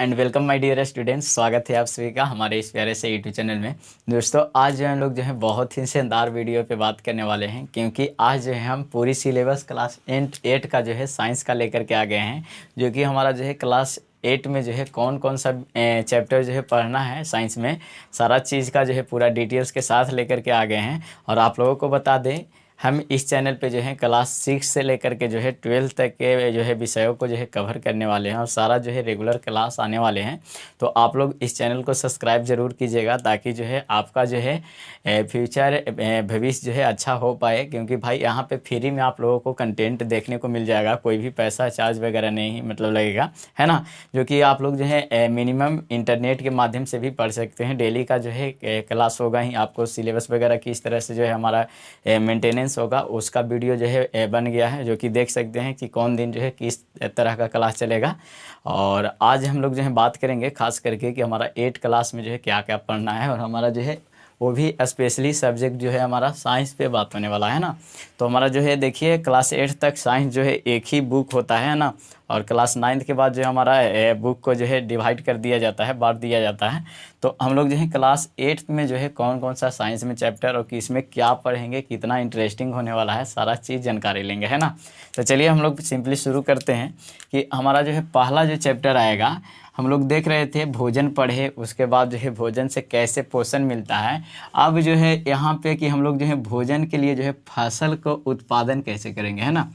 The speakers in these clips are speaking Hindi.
And welcome my dear students. स्वागत है आप सभी का हमारे इस प्यारे से यूट्यूब चैनल में। दोस्तों आज जो हम लोग जो है बहुत ही शानदार वीडियो पे बात करने वाले हैं, क्योंकि आज जो है हम पूरी सिलेबस क्लास 8 का जो है साइंस का लेकर के आ गए हैं। जो कि हमारा जो है क्लास 8 में जो है कौन कौन सा चैप्टर जो है पढ़ना है साइंस में, सारा चीज़ का जो है पूरा डिटेल्स के साथ लेकर के आ गए हैं। और आप लोगों को बता दें, हम इस चैनल पे जो है क्लास 6 से लेकर के जो है 12 तक के जो है विषयों को जो है कवर करने वाले हैं और सारा जो है रेगुलर क्लास आने वाले हैं। तो आप लोग इस चैनल को सब्सक्राइब ज़रूर कीजिएगा, ताकि जो है आपका जो है फ्यूचर भविष्य जो है अच्छा हो पाए। क्योंकि भाई यहाँ पे फ्री में आप लोगों को कंटेंट देखने को मिल जाएगा, कोई भी पैसा चार्ज वगैरह नहीं मतलब लगेगा, है ना। जो कि आप लोग जो है मिनिमम इंटरनेट के माध्यम से भी पढ़ सकते हैं। डेली का जो है क्लास होगा ही, आपको सिलेबस वगैरह किस तरह से जो है हमारा मेंटेनेंस होगा उसका वीडियो जो है बन गया है, जो कि देख सकते हैं कि कौन दिन जो है किस तरह का क्लास चलेगा। और आज हम लोग जो है बात करेंगे खास करके कि हमारा 8 क्लास में जो है क्या क्या पढ़ना है, और हमारा जो है वो भी स्पेशली सब्जेक्ट जो है हमारा साइंस पे बात होने वाला है ना। तो हमारा जो है देखिए क्लास 8 तक साइंस जो है एक ही बुक होता है ना, और क्लास 9 के बाद जो हमारा बुक को जो है डिवाइड कर दिया जाता है, बांट दिया जाता है। तो हम लोग जो है क्लास 8 में जो है कौन कौन सा साइंस में चैप्टर और किसमें क्या पढ़ेंगे, कितना इंटरेस्टिंग होने वाला है, सारा चीज़ जानकारी लेंगे, है ना। तो चलिए हम लोग सिंपली शुरू करते हैं कि हमारा जो है पहला जो चैप्टर आएगा, हम लोग देख रहे थे भोजन पढ़े, उसके बाद जो है भोजन से कैसे पोषण मिलता है। अब जो है यहाँ पे कि हम लोग जो है भोजन के लिए जो है फसल को उत्पादन कैसे करेंगे, है ना।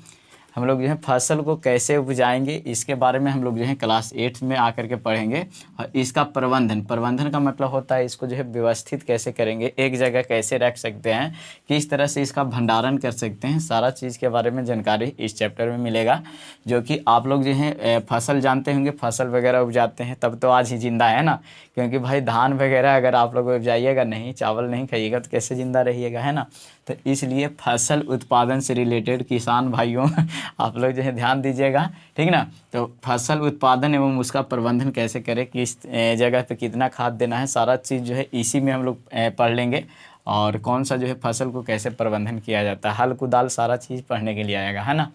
हम लोग जो है फसल को कैसे उपजाएंगे, इसके बारे में हम लोग जो है क्लास 8 में आकर के पढ़ेंगे। और इसका प्रबंधन का मतलब होता है इसको जो है व्यवस्थित कैसे करेंगे, एक जगह कैसे रख सकते हैं, किस तरह से इसका भंडारण कर सकते हैं, सारा चीज़ के बारे में जानकारी इस चैप्टर में मिलेगा। जो कि आप लोग जो है फसल जानते होंगे, फसल वगैरह उपजाते हैं तब तो आज ही ज़िंदा है ना। क्योंकि भाई धान वगैरह अगर आप लोग उपजाइएगा नहीं, चावल नहीं खाइएगा तो कैसे ज़िंदा रहिएगा, है ना। तो इसलिए फसल उत्पादन से रिलेटेड किसान भाइयों आप लोग जो है ध्यान दीजिएगा, ठीक ना। तो फसल उत्पादन एवं उसका प्रबंधन कैसे करें, किस जगह पे कितना खाद देना है, सारा चीज़ जो है इसी में हम लोग पढ़ लेंगे। और कौन सा जो है फसल को कैसे प्रबंधन किया जाता है, हल कुदाल सारा चीज़ पढ़ने के लिए आएगा, है ना।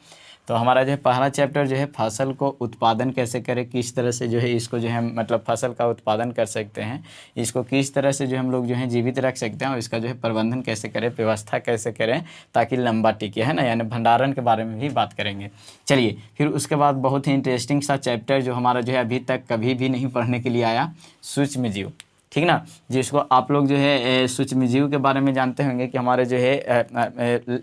तो हमारा जो है पहला चैप्टर जो है फसल को उत्पादन कैसे करें, किस तरह से जो है इसको जो है मतलब फसल का उत्पादन कर सकते हैं, इसको किस तरह से जो हम लोग जो है जीवित रख सकते हैं, और इसका जो है प्रबंधन कैसे करें, व्यवस्था कैसे करें ताकि लंबा टिके, है ना। यानी भंडारण के बारे में भी बात करेंगे। चलिए फिर उसके बाद बहुत ही इंटरेस्टिंग सा चैप्टर जो हमारा जो है अभी तक कभी भी नहीं पढ़ने के लिए आया, सूक्ष्म जीव, ठीक ना। जिसको आप लोग जो है सूक्ष्म जीव के बारे में जानते होंगे कि हमारे जो है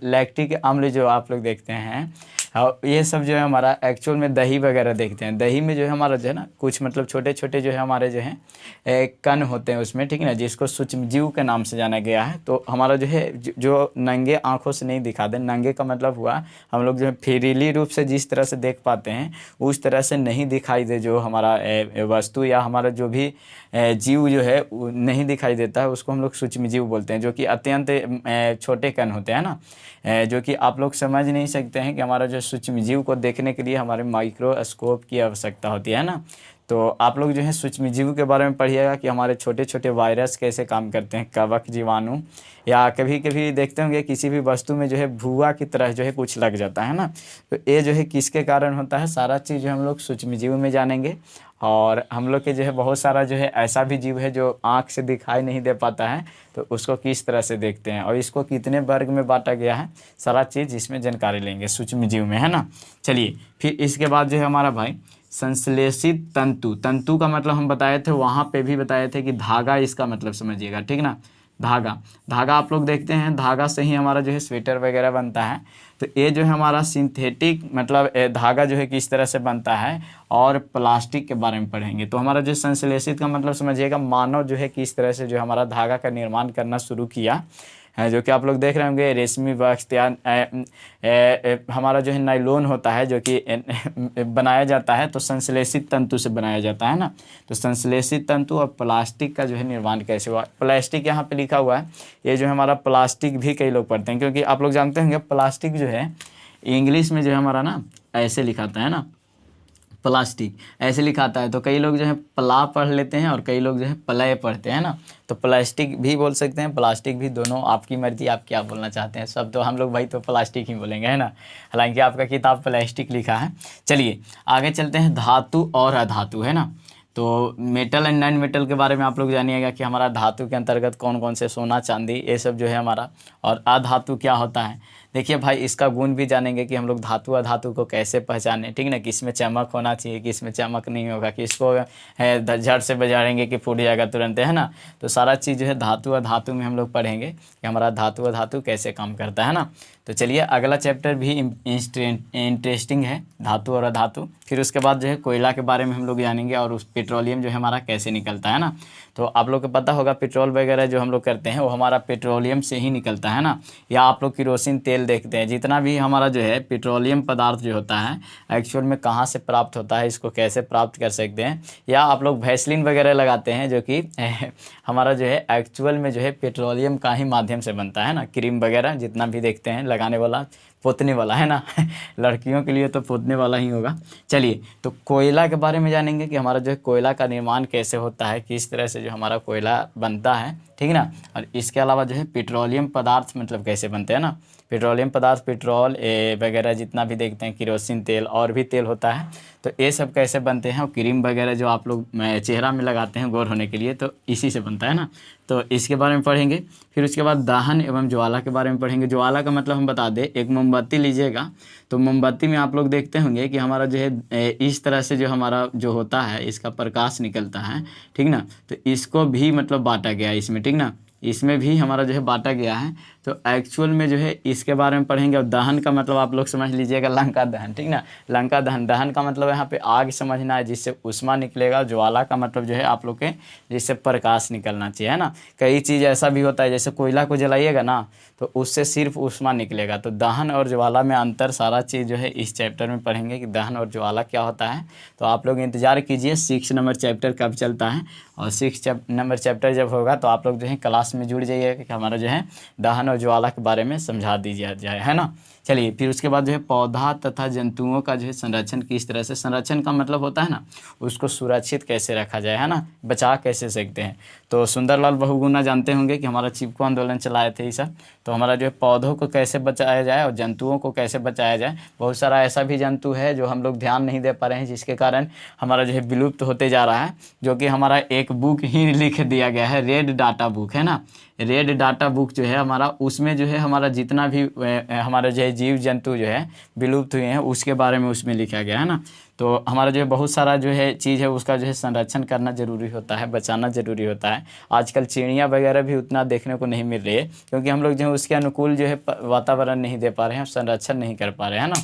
लैक्टिक अम्ल जो आप लोग देखते हैं, और ये सब जो है हमारा एक्चुअल में दही वगैरह देखते हैं। दही में जो है हमारा जो है ना कुछ मतलब छोटे छोटे जो है हमारे जो है कण होते हैं उसमें, ठीक है ना, जिसको सूक्ष्म जीव के नाम से जाना गया है। तो हमारा जो है जो नंगे आँखों से नहीं दिखा दे, नंगे का मतलब हुआ हम लोग जो है फ्रीली रूप से जिस तरह से देख पाते हैं उस तरह से नहीं दिखाई दे जो हमारा वस्तु या हमारा जो भी जीव जो है नहीं दिखाई देता है, उसको हम लोग सूक्ष्म जीव बोलते हैं। जो कि अत्यंत छोटे कण होते हैं ना, जो कि आप लोग समझ नहीं सकते हैं कि हमारा जो सूक्ष्म जीव को देखने के लिए हमारे माइक्रोस्कोप की आवश्यकता होती है ना। तो आप लोग जो है सूक्ष्म जीव के बारे में पढ़िएगा कि हमारे छोटे छोटे वायरस कैसे काम करते हैं, कवक जीवाणु, या कभी कभी देखते होंगे किसी भी वस्तु में जो है भूआ की तरह जो है कुछ लग जाता है ना। तो ये जो है किसके कारण होता है, सारा चीज़ जो हम लोग सूक्ष्म जीव में जानेंगे। और हम लोग के जो है बहुत सारा जो है ऐसा भी जीव है जो आँख से दिखाई नहीं दे पाता है, तो उसको किस तरह से देखते हैं और इसको कितने वर्ग में बांटा गया है, सारा चीज़ इसमें जानकारी लेंगे सूक्ष्म जीव में, है ना। चलिए फिर इसके बाद जो है हमारा भाई संश्लेषित तंतु, तंतु का मतलब हम बताए थे, वहाँ पे भी बताए थे कि धागा, इसका मतलब समझिएगा, ठीक ना। धागा, धागा आप लोग देखते हैं, धागा से ही हमारा जो है स्वेटर वगैरह बनता है। तो ये जो है हमारा सिंथेटिक मतलब धागा जो है किस तरह से बनता है, और प्लास्टिक के बारे में पढ़ेंगे। तो हमारा जो संश्लेषित का मतलब समझिएगा, मानव जो है किस तरह से जो हमारा धागा का निर्माण करना शुरू किया है। जो कि आप लोग देख रहे होंगे रेशमी वस्त्र या हमारा जो है नायलॉन होता है जो कि बनाया जाता है, तो संश्लेषित तंतु से बनाया जाता है ना। तो संश्लेषित तंतु और प्लास्टिक का जो है निर्माण कैसे हुआ, प्लास्टिक यहाँ पे लिखा हुआ है, ये जो है हमारा प्लास्टिक भी कई लोग पढ़ते हैं, क्योंकि आप लोग जानते होंगे प्लास्टिक जो है इंग्लिश में जो है हमारा ना ऐसे लिखाता है ना, प्लास्टिक ऐसे लिखाता है। तो कई लोग जो है प्ला पढ़ लेते हैं और कई लोग जो है प्लय पढ़ते हैं ना। तो प्लास्टिक भी बोल सकते हैं, प्लास्टिक भी, दोनों आपकी मर्जी, आप क्या बोलना चाहते हैं। सब तो हम लोग भाई तो प्लास्टिक ही बोलेंगे, है ना। हालांकि आपका किताब प्लास्टिक लिखा है। चलिए आगे चलते हैं, धातु और अधातु, है ना। तो मेटल एंड नॉन मेटल के बारे में आप लोग जानिएगा कि हमारा धातु के अंतर्गत कौन कौन से सोना चांदी ये सब जो है हमारा, और अधातु क्या होता है। देखिए भाई इसका गुण भी जानेंगे कि हम लोग धातु अधातु को कैसे पहचानें, ठीक ना, किस में चमक होना चाहिए, किस में चमक नहीं होगा, किसको है झट से बजाएंगे कि फूट जाएगा तुरंत, है ना। तो सारा चीज़ जो है धातु अधातु में हम लोग पढ़ेंगे कि हमारा धातु अधातु कैसे काम करता है ना। तो चलिए अगला चैप्टर भी इंटरेस्टिंग है, धातु और अधातु। फिर उसके बाद जो है कोयला के बारे में हम लोग जानेंगे और उस पेट्रोलियम जो है हमारा कैसे निकलता है ना। तो आप लोग को पता होगा पेट्रोल वगैरह जो हम लोग करते हैं वो हमारा पेट्रोलियम से ही निकलता है ना, या आप लोग किरोसिन तेल देखते हैं, जितना भी हमारा जो है पेट्रोलियम पदार्थ जो होता है एक्चुअल में कहाँ से प्राप्त होता है, इसको कैसे प्राप्त कर सकते हैं। या आप लोग वैसलीन वगैरह लगाते हैं जो कि हमारा जो है एक्चुअल में जो है पेट्रोलियम का ही माध्यम से बनता है ना। क्रीम वगैरह जितना भी देखते हैं लगाने वाला, पोतने वाला, है ना लड़कियों के लिए तो पोतने वाला ही होगा। चलिए तो कोयला के बारे में जानेंगे कि हमारा जो है कोयला का निर्माण कैसे होता है, किस तरह से जो हमारा कोयला बनता है, ठीक ना। और इसके अलावा जो है पेट्रोलियम पदार्थ मतलब कैसे बनते हैं ना, पेट्रोलियम पदार्थ पेट्रोल वगैरह जितना भी देखते हैं, किरोसिन तेल और भी तेल होता है, तो ये सब कैसे बनते हैं। और क्रीम वगैरह जो आप लोग चेहरा में लगाते हैं गोर होने के लिए, तो इसी से बनता है ना। तो इसके बारे में पढ़ेंगे। फिर उसके बाद दहन एवं ज्वाला के बारे में पढ़ेंगे। ज्वाला का मतलब हम बता दें, एक मोमबत्ती लीजिएगा तो मोमबत्ती में आप लोग देखते होंगे कि हमारा जो है इस तरह से जो हमारा जो होता है इसका प्रकाश निकलता है, ठीक ना। तो इसको भी मतलब बांटा गया है इसमें, ठीक ना, इसमें भी हमारा जो है बांटा गया है। तो एक्चुअल में जो है इसके बारे में पढ़ेंगे। और दहन का मतलब आप लोग समझ लीजिएगा लंका दहन, ठीक ना, लंका दहन। दहन का मतलब यहाँ पे आग समझना है जिससे उष्मा निकलेगा। ज्वाला का मतलब जो है आप लोग के जिससे प्रकाश निकलना चाहिए, है ना। कई चीज़ ऐसा भी होता है जैसे कोयला को जलाइएगा ना तो उससे सिर्फ उष्मा निकलेगा। तो दहन और ज्वाला में अंतर सारा चीज़ जो है इस चैप्टर में पढ़ेंगे कि दहन और ज्वाला क्या होता है। तो आप लोग इंतजार कीजिए 6 नंबर चैप्टर कब चलता है, और 6 नंबर चैप्टर जब होगा तो आप लोग जो है क्लास में जुड़ जाइएगा कि हमारा जो है दहन और ज्वाला के बारे में समझा दीजिए जाए, है ना। चलिए फिर उसके बाद जो है पौधा तथा जंतुओं का जो है संरक्षण किस तरह से, संरक्षण का मतलब होता है ना उसको सुरक्षित कैसे रखा जाए, है ना, बचा कैसे सकते हैं। तो सुंदरलाल बहुगुणा जानते होंगे कि हमारा चिपको आंदोलन चलाए थे ये सब। तो हमारा जो है पौधों को कैसे बचाया जाए और जंतुओं को कैसे बचाया जाए। बहुत सारा ऐसा भी जंतु है जो हम लोग ध्यान नहीं दे पा रहे हैं जिसके कारण हमारा जो है विलुप्त होते जा रहा है, जो कि हमारा एक बुक ही लिख दिया गया है, रेड डाटा बुक, है ना। रेड डाटा बुक जो है हमारा, उसमें जो है हमारा जितना भी हमारा जो है जीव जंतु जो है विलुप्त हुए हैं उसके बारे में उसमें लिखा गया है ना। तो हमारा जो है बहुत सारा जो है चीज़ है उसका जो है संरक्षण करना ज़रूरी होता है, बचाना ज़रूरी होता है। आजकल चिड़ियाँ वगैरह भी उतना देखने को नहीं मिल रही है क्योंकि हम लोग जो है उसके अनुकूल जो है वातावरण नहीं दे पा रहे हैं, संरक्षण नहीं कर पा रहे हैं ना।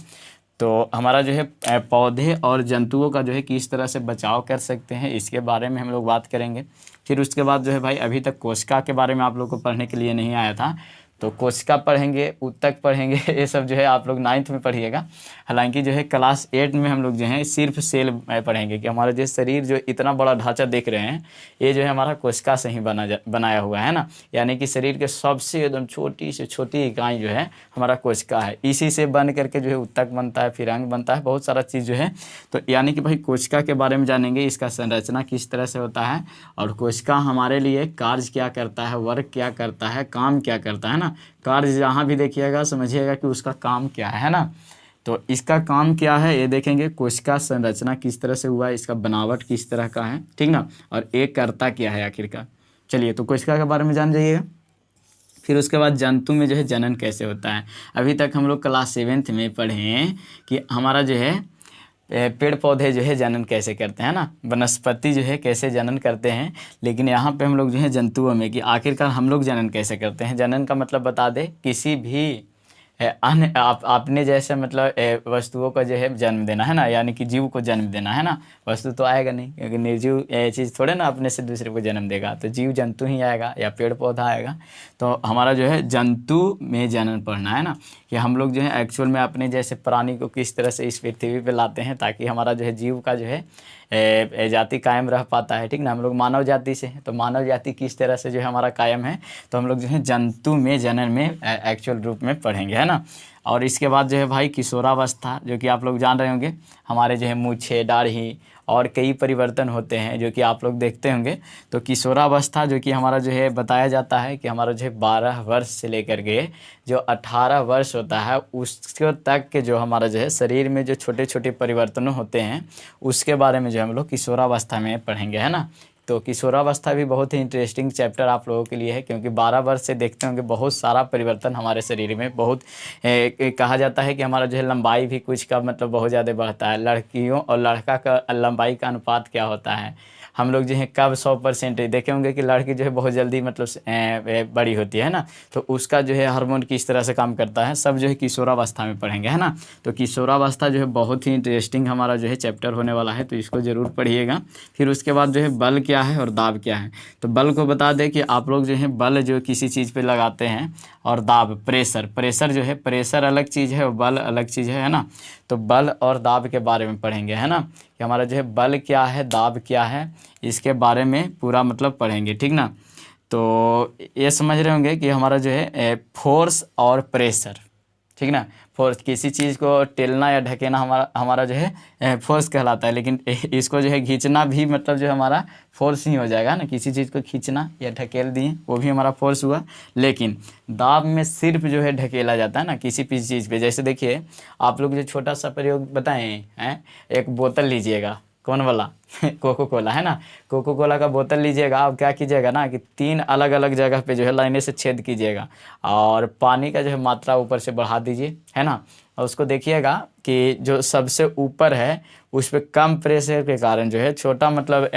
तो हमारा जो है पौधे और जंतुओं का जो है किस तरह से बचाव कर सकते हैं इसके बारे में हम लोग बात करेंगे। फिर उसके बाद जो है भाई अभी तक कोशिका के बारे में आप लोग को पढ़ने के लिए नहीं आया था, तो कोशिका पढ़ेंगे, उत्तक पढ़ेंगे, ये सब जो है आप लोग 9th में पढ़िएगा। हालांकि जो है क्लास 8 में हम लोग जो है सिर्फ सेल पढ़ेंगे कि हमारा जो शरीर जो इतना बड़ा ढांचा देख रहे हैं ये जो है हमारा कोशिका से ही बनाया हुआ है ना। यानी कि शरीर के सबसे एकदम छोटी से छोटी इकाई जो है हमारा कोशिका है, इसी से बन करके जो है उत्तक बनता है, फिर अंग बनता है, बहुत सारा चीज़ जो है। तो यानी कि भाई कोशिका के बारे में जानेंगे, इसका संरचना किस तरह से होता है और कोशिका हमारे लिए कार्य क्या करता है, वर्क क्या करता है, काम क्या करता है ना। कार्य जहाँ भी देखिएगा समझिएगा कि उसका काम क्या है ना। तो इसका काम क्या है ये देखेंगे, कोशिका संरचना किस तरह से हुआ है, इसका बनावट किस तरह का है, ठीक ना, और एक करता क्या है आखिरकार। चलिए तो कोशिका के बारे में जान जाइएगा। फिर उसके बाद जंतु में जो है जनन कैसे होता है। अभी तक हम लोग क्लास 7th में पढ़े हैं कि हमारा जो है पेड़ पौधे जो है जनन कैसे करते हैं ना, वनस्पति जो है कैसे जनन करते हैं। लेकिन यहाँ पे हम लोग जो है जंतुओं में कि आखिरकार हम लोग जनन कैसे करते हैं। जनन का मतलब बता दे, किसी भी अन्य आपने जैसे मतलब वस्तुओं को जो है जन्म देना, है ना, यानी कि जीव को जन्म देना, है ना। वस्तु तो आएगा नहीं क्योंकि निर्जीव चीज़ थोड़े ना अपने से दूसरे को जन्म देगा, तो जीव जंतु ही आएगा या पेड़ पौधा आएगा। तो हमारा जो है जंतु में जनन पढ़ना है ना, कि हम लोग जो है एक्चुअल में अपने जैसे प्राणी को किस तरह से इस पृथ्वी पे लाते हैं ताकि हमारा जो है जीव का जो है जाति कायम रह पाता है, ठीक ना। हम लोग मानव जाति से हैं, तो मानव जाति किस तरह से जो है हमारा कायम है, तो हम लोग जो है जंतु में जनन में एक्चुअल रूप में पढ़ेंगे, है ना। और इसके बाद जो है भाई किशोरावस्था, जो कि आप लोग जान रहे होंगे, हमारे जो है मूछें, दाढ़ी और कई परिवर्तन होते हैं जो कि आप लोग देखते होंगे। तो किशोरावस्था जो कि हमारा जो है बताया जाता है कि हमारा जो है 12 वर्ष से लेकर के जो 18 वर्ष होता है उसको तक के जो हमारा जो है शरीर में जो छोटे छोटे परिवर्तन होते हैं उसके बारे में जो हम लोग किशोरावस्था में पढ़ेंगे, है ना। तो किशोरावस्था भी बहुत ही इंटरेस्टिंग चैप्टर आप लोगों के लिए है, क्योंकि 12 वर्ष से देखते होंगे बहुत सारा परिवर्तन हमारे शरीर में बहुत कहा जाता है कि हमारा जो है लंबाई भी कुछ का मतलब बहुत ज़्यादा बढ़ता है। लड़कियों और लड़का का लंबाई का अनुपात क्या होता है, हम लोग जो है कब 100% देखे होंगे कि लड़की जो है बहुत जल्दी मतलब बड़ी होती है ना, तो उसका जो है हार्मोन किस तरह से काम करता है सब जो है किशोरावस्था में पढ़ेंगे, है ना। तो किशोरावस्था जो है बहुत ही इंटरेस्टिंग हमारा जो है चैप्टर होने वाला है, तो इसको ज़रूर पढ़िएगा। फिर उसके बाद जो है बल क्या है और दाब क्या है। तो बल को बता दें कि आप लोग जो है बल जो किसी चीज़ पे लगाते हैं, और दाब प्रेशर जो है, प्रेशर अलग चीज़ है और बल अलग चीज़ है ना। तो बल और दाब के बारे में पढ़ेंगे, है ना, कि हमारा जो है बल क्या है, दाब क्या है, इसके बारे में पूरा मतलब पढ़ेंगे, ठीक ना। तो ये समझ रहे होंगे कि हमारा जो है फोर्स और प्रेशर, ठीक ना। फोर्स किसी चीज़ को टेलना या ढकेना हमारा हमारा जो है फोर्स कहलाता है, लेकिन इसको जो है खींचना भी मतलब जो हमारा फोर्स ही हो जाएगा ना। किसी चीज़ को खींचना या ढकेल दिए वो भी हमारा फोर्स हुआ। लेकिन दाब में सिर्फ जो है ढकेला जाता है ना किसी भी चीज़ पे। जैसे देखिए आप लोग जो छोटा सा प्रयोग बताएं हैं, एक बोतल लीजिएगा, कौन वाला कोको कोला, है ना। कोको कोला का बोतल लीजिएगा, आप क्या कीजिएगा ना कि 3 अलग अलग जगह पे जो है लाइने से छेद कीजिएगा और पानी का जो है मात्रा ऊपर से बढ़ा दीजिए, है ना। और उसको देखिएगा कि जो सबसे ऊपर है उस पर कम प्रेशर के कारण जो है छोटा मतलब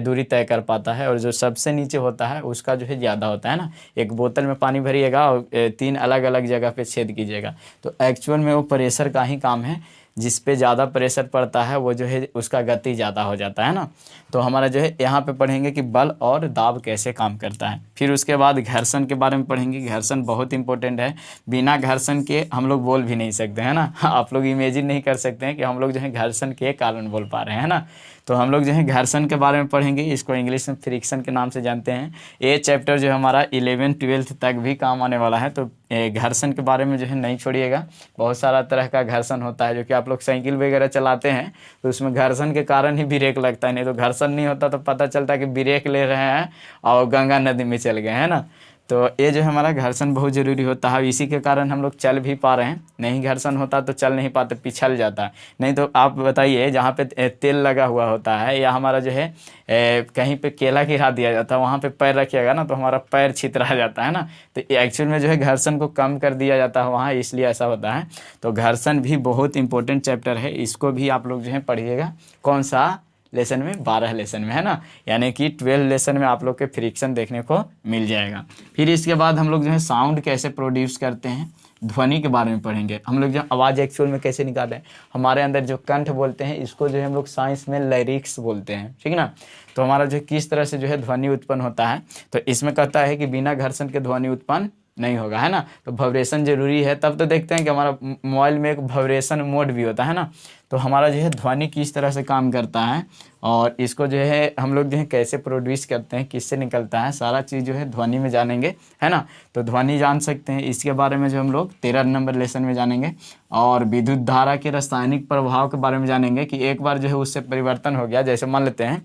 दूरी तय कर पाता है, और जो सबसे नीचे होता है उसका जो है ज़्यादा होता है ना। एक बोतल में पानी भरिएगा और 3 अलग अलग जगह पे छेद कीजिएगा, तो एक्चुअल में वो प्रेशर का ही काम है। जिस पे ज़्यादा प्रेशर पड़ता है वो जो है उसका गति ज़्यादा हो जाता है ना। तो हमारा जो है यहाँ पे पढ़ेंगे कि बल और दाब कैसे काम करता है। फिर उसके बाद घर्षण के बारे में पढ़ेंगे। घर्षण बहुत इंपॉर्टेंट है, बिना घर्षण के हम लोग बोल भी नहीं सकते, है ना। आप लोग इमेजिन नहीं कर सकते हैं कि हम लोग जो है घर्षण के कारण बोल पा रहे हैं, है ना। तो हम लोग जो है घर्षण के बारे में पढ़ेंगे, इसको इंग्लिश में फ्रिक्शन के नाम से जानते हैं। ये चैप्टर जो है हमारा 11th-12th तक भी काम आने वाला है। तो घर्षण के बारे में जो है नहीं छोड़िएगा। बहुत सारा तरह का घर्षण होता है, जो कि आप लोग साइकिल वगैरह चलाते हैं तो उसमें घर्षण के कारण ही ब्रेक लगता है, नहीं तो घर्षण नहीं होता तो पता चलता है कि ब्रेक ले रहे हैं और गंगा नदी में चल गए, है ना। तो ये जो है हमारा घर्षण बहुत ज़रूरी होता है, इसी के कारण हम लोग चल भी पा रहे हैं। नहीं घर्षण होता तो चल नहीं पाते, पिछल जाता है। नहीं तो आप बताइए जहाँ पे तेल लगा हुआ होता है या हमारा जो है कहीं पे केला गिरा दिया जाता है, वहाँ पे पैर रखिएगा ना तो हमारा पैर छितरा जाता है ना। तो एक्चुअल में जो है घर्षण को कम कर दिया जाता है वहाँ, इसलिए ऐसा होता है। तो घर्षण भी बहुत इंपॉर्टेंट चैप्टर है, इसको भी आप लोग जो है पढ़िएगा। कौन सा लेसन में? 12 लेसन में, है ना। यानी कि 12 लेसन में आप लोग के फ्रिक्शन देखने को मिल जाएगा। फिर इसके बाद हम लोग जो है साउंड कैसे प्रोड्यूस करते हैं, ध्वनि के बारे में पढ़ेंगे। हम लोग जो आवाज़ एक्चुअल में कैसे निकालते हैं, हमारे अंदर जो कंठ बोलते हैं इसको जो है हम लोग साइंस में लैरिक्स बोलते हैं, ठीक ना। तो हमारा जो किस तरह से जो है ध्वनि उत्पन्न होता है, तो इसमें कहता है कि बिना घर्षण के ध्वनि उत्पन्न नहीं होगा, है ना। तो वाइब्रेशन जरूरी है, तब तो देखते हैं कि हमारा मोबाइल में एक वाइब्रेशन मोड भी होता है ना। तो हमारा जो है ध्वनि किस तरह से काम करता है और इसको जो है हम लोग जो है कैसे प्रोड्यूस करते हैं, किससे निकलता है, सारा चीज़ जो है ध्वनि में जानेंगे, है ना। तो ध्वनि जान सकते हैं, इसके बारे में जो हम लोग 13 नंबर लेसन में जानेंगे। और विद्युत धारा के रासायनिक प्रभाव के बारे में जानेंगे कि एक बार जो है उससे परिवर्तन हो गया, जैसे मान लेते हैं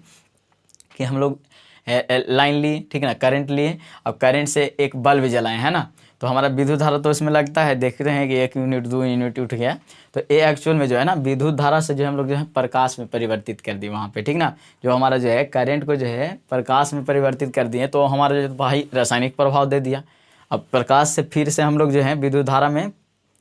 कि हम लोग लाइन लिए, ठीक है ना, करंट लिए और करंट से एक बल्ब जलाएं, है ना। तो हमारा विद्युत धारा तो इसमें लगता है, देख रहे हैं कि 1 यूनिट 2 यूनिट उठ गया। तो ये एक्चुअल में जो है ना विद्युत धारा से जो है हम लोग जो है प्रकाश में परिवर्तित कर दिए वहाँ पे, ठीक ना। जो हमारा जो है करंट को जो है प्रकाश में परिवर्तित कर दिए, तो हमारा जो भाई रासायनिक प्रभाव दे दिया। अब प्रकाश से फिर से हम लोग जो है विद्युत धारा में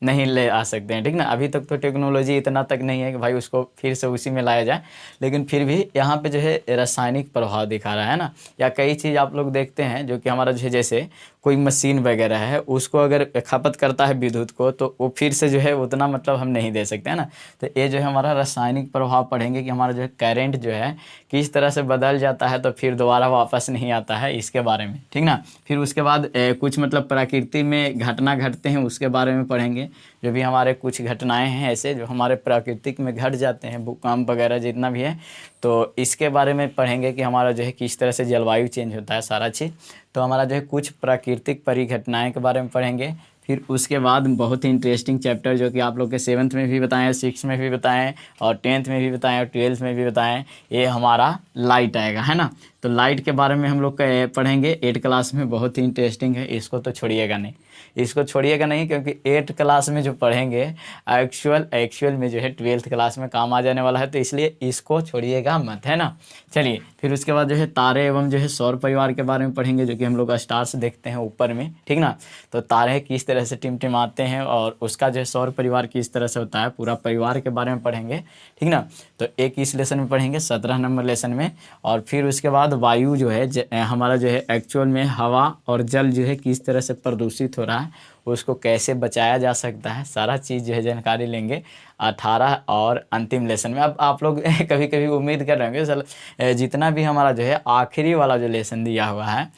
नहीं ले आ सकते हैं, ठीक ना। अभी तक तो टेक्नोलॉजी इतना तक नहीं है कि भाई उसको फिर से उसी में लाया जाए, लेकिन फिर भी यहाँ पे जो है रासायनिक प्रभाव दिखा रहा है ना। या कई चीज़ आप लोग देखते हैं जो कि हमारा जो है जैसे कोई मशीन वगैरह है उसको अगर खपत करता है विद्युत को, तो वो फिर से जो है उतना मतलब हम नहीं दे सकते हैं ना। तो ये जो है हमारा रासायनिक प्रभाव पढ़ेंगे कि हमारा जो है करंट जो है किस तरह से बदल जाता है तो फिर दोबारा वापस नहीं आता है, इसके बारे में, ठीक ना। फिर उसके बाद कुछ मतलब प्रकृति में घटना घटते हैं उसके बारे में पढ़ेंगे। जो भी हमारे कुछ घटनाएं हैं ऐसे जो हमारे प्राकृतिक में घट जाते हैं, भूकंप वगैरह जितना भी है, तो इसके बारे में पढ़ेंगे कि हमारा जो है किस तरह से जलवायु चेंज होता है, सारा चीज़। तो हमारा जो है कुछ प्राकृतिक परिघटनाएं के बारे में पढ़ेंगे। फिर उसके बाद बहुत ही इंटरेस्टिंग चैप्टर जो कि आप लोग के 7th में भी बताएं, 6 में भी बताएं और 10th में भी बताएं और 12th में भी बताएं, ये हमारा लाइट आएगा, है ना। तो लाइट के बारे में हम लोग पढ़ेंगे 8 क्लास में, बहुत ही इंटरेस्टिंग है, इसको तो छोड़िएगा नहीं, इसको छोड़िएगा नहीं, क्योंकि 8 क्लास में जो पढ़ेंगे एक्चुअल में जो है 12th क्लास में काम आ जाने वाला है, तो इसलिए इसको छोड़िएगा मत, है ना। चलिए फिर उसके बाद जो है तारे एवं जो है सौर परिवार के बारे में पढ़ेंगे, जो कि हम लोग स्टार्स देखते हैं ऊपर में, ठीक ना। तो तारे किस तरह से टिमटिमाते हैं और उसका जो है सौर परिवार किस तरह से होता है, पूरा परिवार के बारे में पढ़ेंगे, ठीक ना। तो एक इस लेसन में पढ़ेंगे 17 नंबर लेसन में। और फिर उसके बाद वायु जो है हमारा जो है एक्चुअल में हवा और जल जो है किस तरह से प्रदूषित हो रहा है, उसको कैसे बचाया जा सकता है, सारा चीज़ जो है जानकारी लेंगे 18 और अंतिम लेसन में। अब आप लोग कभी कभी उम्मीद कर रहे होंगे सर जितना भी हमारा जो है आखिरी वाला जो लेसन दिया हुआ है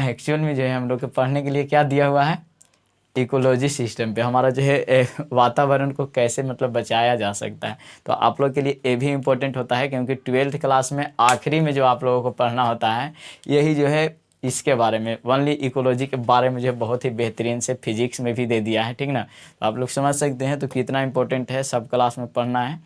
एक्चुअल में जो है हम लोग के पढ़ने के लिए क्या दिया हुआ है, इकोलॉजी सिस्टम पे हमारा जो है वातावरण को कैसे मतलब बचाया जा सकता है। तो आप लोग के लिए ये भी इम्पोर्टेंट होता है, क्योंकि 12th क्लास में आखिरी में जो आप लोगों को पढ़ना होता है यही जो है इसके बारे में, ओनली इकोलॉजी के बारे में जो है बहुत ही बेहतरीन से फिजिक्स में भी दे दिया है, ठीक ना। तो आप लोग समझ सकते हैं तो कितना इम्पोर्टेंट है, सब क्लास में पढ़ना है।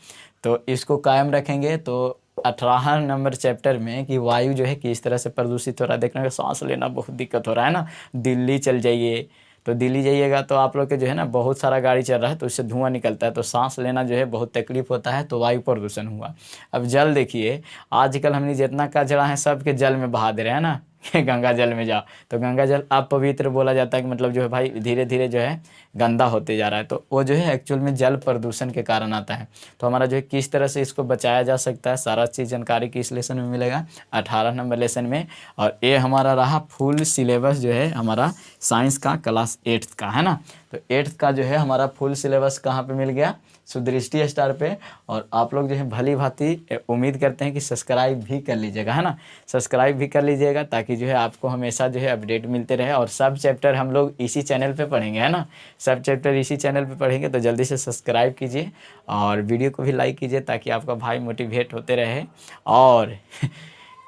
तो इसको कायम रखेंगे तो 18 नंबर चैप्टर में कि वायु जो है किस तरह से प्रदूषित हो रहा है, देखने का सांस लेना बहुत दिक्कत हो रहा है ना। दिल्ली चल जाइए, तो दिल्ली जाइएगा तो आप लोग के जो है ना बहुत सारा गाड़ी चल रहा है, तो उससे धुआं निकलता है, तो सांस लेना जो है बहुत तकलीफ होता है, तो वायु प्रदूषण हुआ। अब जल देखिए, आजकल हमने जितना कचरा है सब के जल में बहा दे रहे हैं ना गंगा जल में जाओ, तो गंगा जल अपवित्र बोला जाता है कि मतलब जो है भाई धीरे धीरे जो है गंदा होते जा रहा है, तो वो जो है एक्चुअल में जल प्रदूषण के कारण आता है। तो हमारा जो है किस तरह से इसको बचाया जा सकता है, सारा चीज़ जानकारी किस लेसन में मिलेगा, 18 नंबर लेसन में। और ये हमारा रहा फुल सिलेबस जो है हमारा साइंस का क्लास 8th का, है ना। तो 8th का जो है हमारा फुल सिलेबस कहाँ पे मिल गया, सुदृष्टि स्टार पे। और आप लोग जो है भली भांति उम्मीद करते हैं कि सब्सक्राइब भी कर लीजिएगा, है ना, सब्सक्राइब भी कर लीजिएगा, ताकि जो है आपको हमेशा जो है अपडेट मिलते रहे। और सब चैप्टर हम लोग इसी चैनल पे पढ़ेंगे, है ना, सब चैप्टर इसी चैनल पे पढ़ेंगे, तो जल्दी से सब्सक्राइब कीजिए और वीडियो को भी लाइक कीजिए, ताकि आपका भाई मोटिवेट होते रहे। और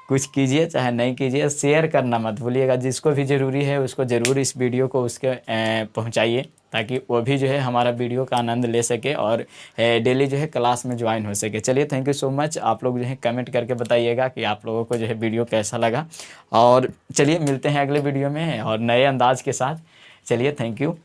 कुछ कीजिए चाहे नहीं कीजिए, शेयर करना मत भूलिएगा, जिसको भी ज़रूरी है उसको ज़रूर इस वीडियो को उसके पहुंचाइए, ताकि वो भी जो है हमारा वीडियो का आनंद ले सके और डेली जो है क्लास में ज्वाइन हो सके। चलिए थैंक यू सो मच, आप लोग जो है कमेंट करके बताइएगा कि आप लोगों को जो है वीडियो कैसा लगा। और चलिए मिलते हैं अगले वीडियो में और नए अंदाज के साथ। चलिए थैंक यू।